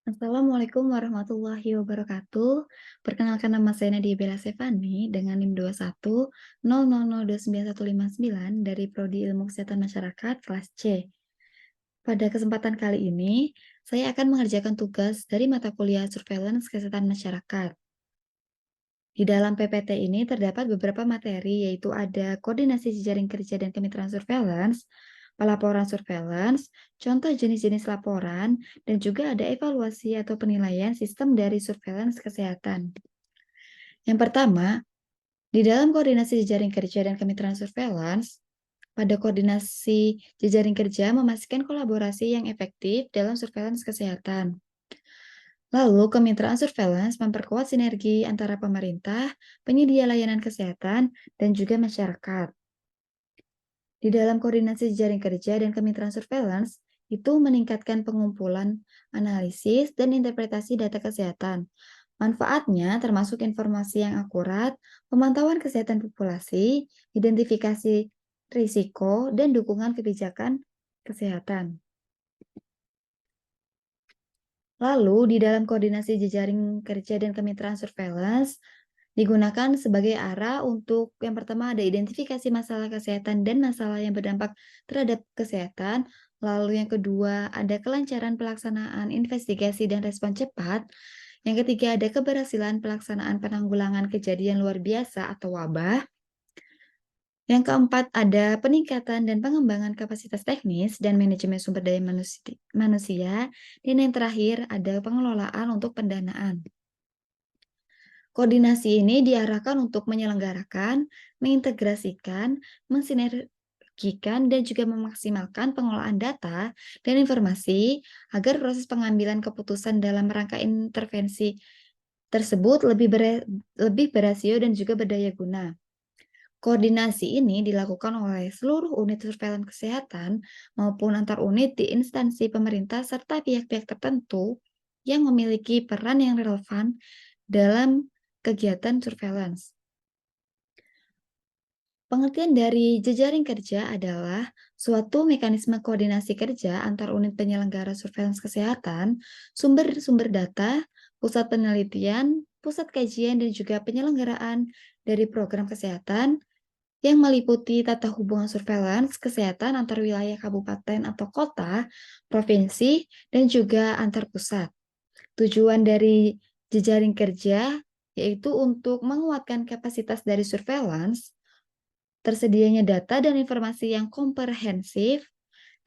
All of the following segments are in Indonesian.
Assalamualaikum warahmatullahi wabarakatuh. Perkenalkan nama saya Nadia Bella Sevani dengan NIM 210000299159 dari Prodi Ilmu Kesehatan Masyarakat kelas C. Pada kesempatan kali ini, saya akan mengerjakan tugas dari mata kuliah Surveillance Kesehatan Masyarakat. Di dalam PPT ini terdapat beberapa materi, yaitu ada koordinasi jejaring kerja dan kemitraan surveillance, pelaporan surveillance, contoh jenis-jenis laporan, dan juga ada evaluasi atau penilaian sistem dari surveillance kesehatan. Yang pertama, di dalam koordinasi jejaring kerja dan kemitraan surveillance, pada koordinasi jejaring kerja memastikan kolaborasi yang efektif dalam surveillance kesehatan. Lalu, kemitraan surveillance memperkuat sinergi antara pemerintah, penyedia layanan kesehatan, dan juga masyarakat. Di dalam koordinasi jejaring kerja dan kemitraan surveillance, itu meningkatkan pengumpulan, analisis, dan interpretasi data kesehatan. Manfaatnya termasuk informasi yang akurat, pemantauan kesehatan populasi, identifikasi risiko, dan dukungan kebijakan kesehatan. Lalu, di dalam koordinasi jejaring kerja dan kemitraan surveillance, digunakan sebagai arah untuk yang pertama ada identifikasi masalah kesehatan dan masalah yang berdampak terhadap kesehatan. Lalu yang kedua ada kelancaran pelaksanaan investigasi dan respon cepat. Yang ketiga ada keberhasilan pelaksanaan penanggulangan kejadian luar biasa atau wabah. Yang keempat, ada peningkatan dan pengembangan kapasitas teknis dan manajemen sumber daya manusia. Dan yang terakhir, ada pengelolaan untuk pendanaan. Koordinasi ini diarahkan untuk menyelenggarakan, mengintegrasikan, mensinergikan, dan juga memaksimalkan pengelolaan data dan informasi agar proses pengambilan keputusan dalam rangka intervensi tersebut lebih berasio dan juga berdaya guna. Koordinasi ini dilakukan oleh seluruh unit surveillance kesehatan maupun antar unit di instansi pemerintah serta pihak-pihak tertentu yang memiliki peran yang relevan dalam kegiatan surveillance. Pengertian dari jejaring kerja adalah suatu mekanisme koordinasi kerja antar unit penyelenggara surveillance kesehatan, sumber-sumber data, pusat penelitian, pusat kajian, dan juga penyelenggaraan dari program kesehatan yang meliputi tata hubungan surveillance kesehatan antar wilayah kabupaten atau kota, provinsi, dan juga antar pusat. Tujuan dari jejaring kerja yaitu untuk menguatkan kapasitas dari surveillance, tersedianya data dan informasi yang komprehensif,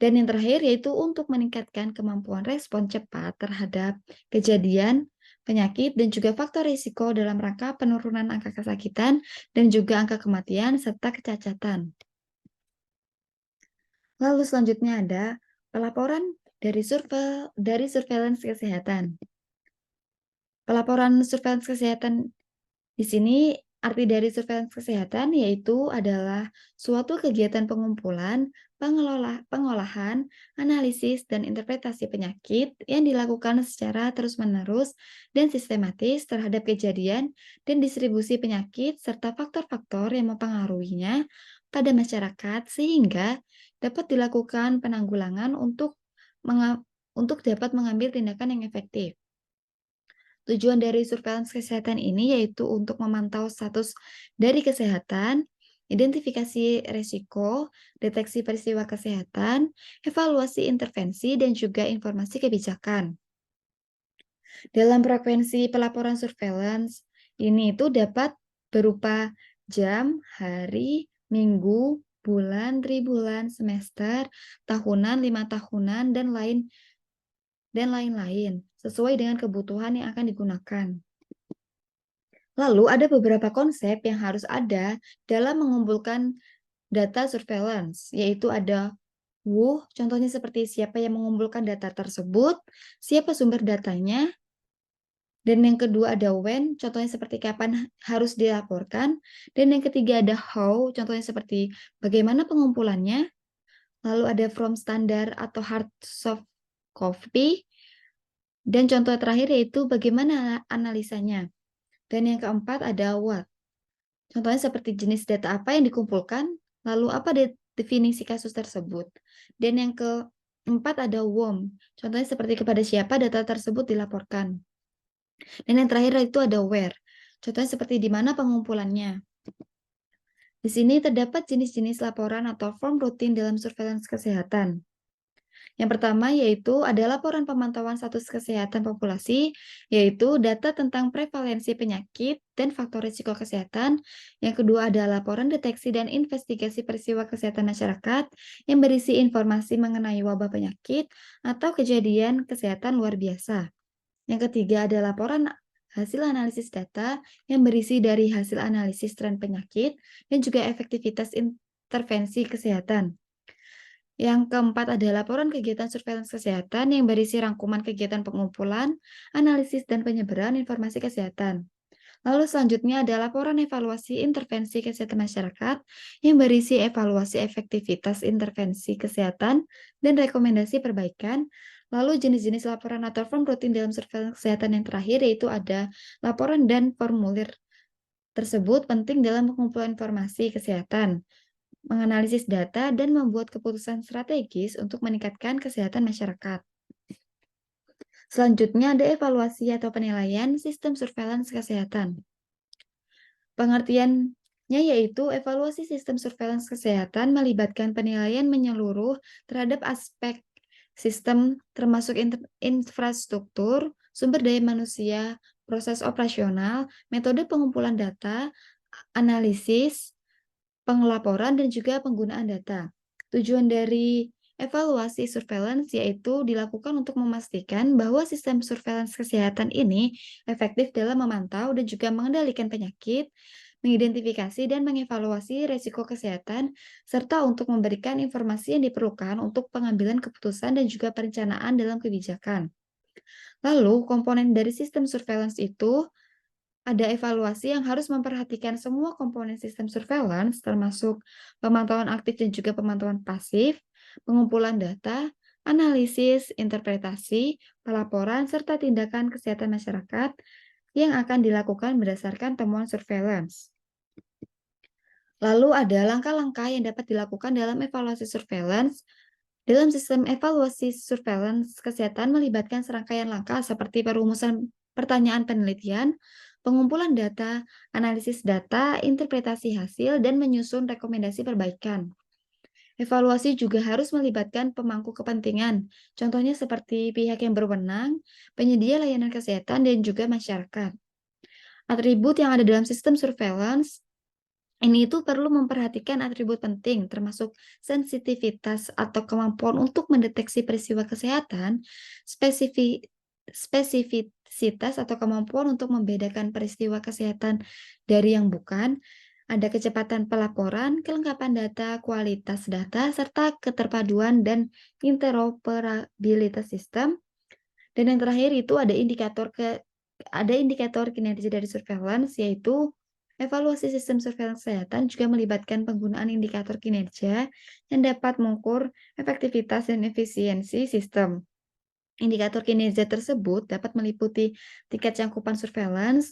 dan yang terakhir yaitu untuk meningkatkan kemampuan respon cepat terhadap kejadian, penyakit, dan juga faktor risiko dalam rangka penurunan angka kesakitan dan juga angka kematian serta kecacatan. Lalu selanjutnya ada pelaporan dari surveillance kesehatan. Pelaporan surveillance kesehatan di sini arti dari surveillance kesehatan yaitu adalah suatu kegiatan pengumpulan, pengolahan, analisis, dan interpretasi penyakit yang dilakukan secara terus-menerus dan sistematis terhadap kejadian dan distribusi penyakit serta faktor-faktor yang mempengaruhinya pada masyarakat sehingga dapat dilakukan penanggulangan untuk dapat mengambil tindakan yang efektif. Tujuan dari surveillance kesehatan ini yaitu untuk memantau status dari kesehatan, identifikasi risiko, deteksi peristiwa kesehatan, evaluasi intervensi, dan juga informasi kebijakan. Dalam frekuensi pelaporan surveillance, ini itu dapat berupa jam, hari, minggu, bulan, tribulan, semester, tahunan, 5 tahunan, dan lain-lain, sesuai dengan kebutuhan yang akan digunakan. Lalu ada beberapa konsep yang harus ada dalam mengumpulkan data surveillance, yaitu ada who, contohnya seperti siapa yang mengumpulkan data tersebut, siapa sumber datanya, dan yang kedua ada when, contohnya seperti kapan harus dilaporkan, dan yang ketiga ada how, contohnya seperti bagaimana pengumpulannya, lalu ada from standar atau hard soft copy, dan contoh terakhir yaitu bagaimana analisanya. Dan yang keempat ada what. Contohnya seperti jenis data apa yang dikumpulkan, lalu apa definisi kasus tersebut. Dan yang 4 ada whom. Contohnya seperti kepada siapa data tersebut dilaporkan. Dan yang terakhir itu ada where. Contohnya seperti di mana pengumpulannya. Di sini terdapat jenis-jenis laporan atau form rutin dalam surveillance kesehatan. Yang pertama yaitu ada laporan pemantauan status kesehatan populasi, yaitu data tentang prevalensi penyakit dan faktor risiko kesehatan. Yang kedua ada laporan deteksi dan investigasi peristiwa kesehatan masyarakat yang berisi informasi mengenai wabah penyakit atau kejadian kesehatan luar biasa. Yang ketiga ada laporan hasil analisis data yang berisi dari hasil analisis tren penyakit dan juga efektivitas intervensi kesehatan. Yang keempat ada laporan kegiatan surveillance kesehatan yang berisi rangkuman kegiatan pengumpulan, analisis, dan penyebaran informasi kesehatan. Lalu selanjutnya ada laporan evaluasi intervensi kesehatan masyarakat yang berisi evaluasi efektivitas intervensi kesehatan dan rekomendasi perbaikan. Lalu jenis-jenis laporan atau form rutin dalam surveillance kesehatan yang terakhir yaitu ada laporan dan formulir tersebut penting dalam pengumpulan informasi kesehatan, menganalisis data, dan membuat keputusan strategis untuk meningkatkan kesehatan masyarakat. Selanjutnya ada evaluasi atau penilaian sistem surveillance kesehatan. Pengertiannya yaitu evaluasi sistem surveillance kesehatan melibatkan penilaian menyeluruh terhadap aspek sistem termasuk infrastruktur, sumber daya manusia, proses operasional, metode pengumpulan data, analisis, pengelaporan, dan juga penggunaan data. Tujuan dari evaluasi surveillance yaitu dilakukan untuk memastikan bahwa sistem surveillance kesehatan ini efektif dalam memantau dan juga mengendalikan penyakit, mengidentifikasi dan mengevaluasi risiko kesehatan, serta untuk memberikan informasi yang diperlukan untuk pengambilan keputusan dan juga perencanaan dalam kebijakan. Lalu, komponen dari sistem surveillance itu ada evaluasi yang harus memperhatikan semua komponen sistem surveillance, termasuk pemantauan aktif dan juga pemantauan pasif, pengumpulan data, analisis, interpretasi, pelaporan, serta tindakan kesehatan masyarakat yang akan dilakukan berdasarkan temuan surveillance. Lalu ada langkah-langkah yang dapat dilakukan dalam evaluasi surveillance. Dalam sistem evaluasi surveillance kesehatan melibatkan serangkaian langkah seperti perumusan pertanyaan penelitian, pengumpulan data, analisis data, interpretasi hasil, dan menyusun rekomendasi perbaikan. Evaluasi juga harus melibatkan pemangku kepentingan, contohnya seperti pihak yang berwenang, penyedia layanan kesehatan, dan juga masyarakat. Atribut yang ada dalam sistem surveillance ini itu perlu memperhatikan atribut penting, termasuk sensitivitas atau kemampuan untuk mendeteksi peristiwa kesehatan, spesifisitas atau kemampuan untuk membedakan peristiwa kesehatan dari yang bukan, ada kecepatan pelaporan, kelengkapan data, kualitas data, serta keterpaduan dan interoperabilitas sistem. Dan yang terakhir itu ada indikator kinerja dari surveillance, yaitu evaluasi sistem surveillance kesehatan juga melibatkan penggunaan indikator kinerja yang dapat mengukur efektivitas dan efisiensi sistem. Indikator kinerja tersebut dapat meliputi tingkat cangkupan surveillance,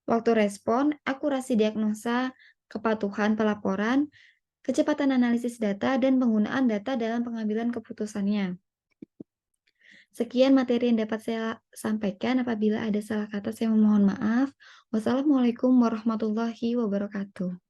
waktu respon, akurasi diagnosa, kepatuhan pelaporan, kecepatan analisis data, dan penggunaan data dalam pengambilan keputusannya. Sekian materi yang dapat saya sampaikan. Apabila ada salah kata, saya memohon maaf. Wassalamualaikum warahmatullahi wabarakatuh.